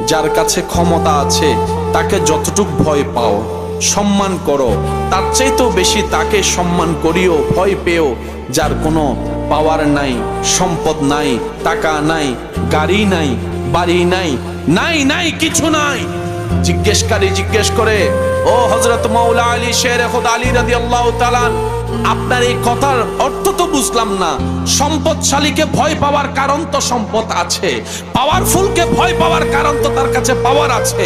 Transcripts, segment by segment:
যার কাছে ক্ষমতা আছে তাকে যতটুক ভয় পাও, সম্মান করো, তার চাইতেও বেশি তাকে সম্মান করিও, ভয় পেও যার কোনো পাওয়ার নাই, সম্পদ নাই, টাকা নাই, গাড়ি নাই, বাড়ি নাই, নাই নাই কিছু নাই। জিজ্ঞেসকারী জিজ্ঞেস করে, ও হযরত মাওলা আলী শের খোদা আলী রাদিয়াল্লাহু তাআলা, আপনার এই কথার অর্থ তো বুঝলাম না। সম্পদশালীকে ভয় পাওয়ার কারণ তো সম্পদ আছে, পাওয়ারফুলকে ভয় পাওয়ার কারণ তো তার কাছে পাওয়ার আছে,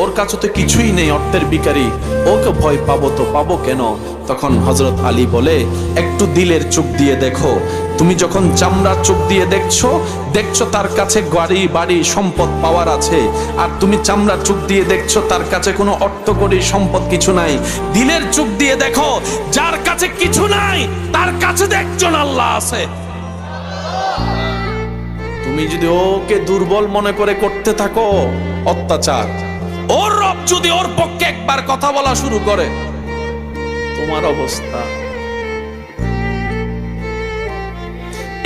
ওর কাছে তো কিছুই নেই, অর্থের ভিখারি, ওকে ভয় পাবো তো পাবো কেন? তখন হযরত আলী বলে, একটু দিলের চোখ দিয়ে দেখো। তুমি যখন চামড়ার চোখ দিয়ে দেখছো তার কাছে গাড়ি বাড়ি সম্পদ পাওয়ার আছে, আর তুমি চামড়ার চোখ দিয়ে দেখছো তার কাছে কোনো অর্থ কড়ি সম্পদ কিছু নাই। দিলের চোখ দিয়ে দেখো, যার কাছে কিছু নাই তার কাছে তো একজন আল্লাহ আছে। তুমি যদি ওকে দুর্বল মনে করে করতে থাকো অত্যাচার, ওর রব যদি ওর পক্ষে একবার কথা বলা শুরু করে, তোমার অবস্থা।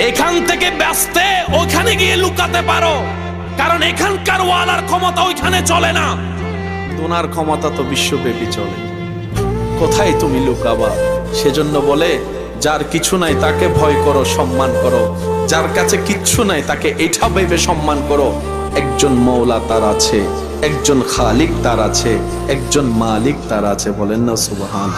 এখান থেকে বাঁচতে ওখানে গিয়ে লুকাতে পারো, কারণ এখানকার ওয়ালার ক্ষমতা ওইখানে চলে না, দোনার ক্ষমতা তো বিশ্বব্যাপী চলে। কোথায় তুমি লুকাবা? সেজন্য বলে, যার কিছু নাই তাকে ভয় করো, সম্মান করো, যার কাছে কিচ্ছু নাই তাকে এটা ভেবে সম্মান করো, একজন মওলা তার আছে, একজন খালিক তার আছে, একজন মালিক তার আছে। বলেন না সুবহান।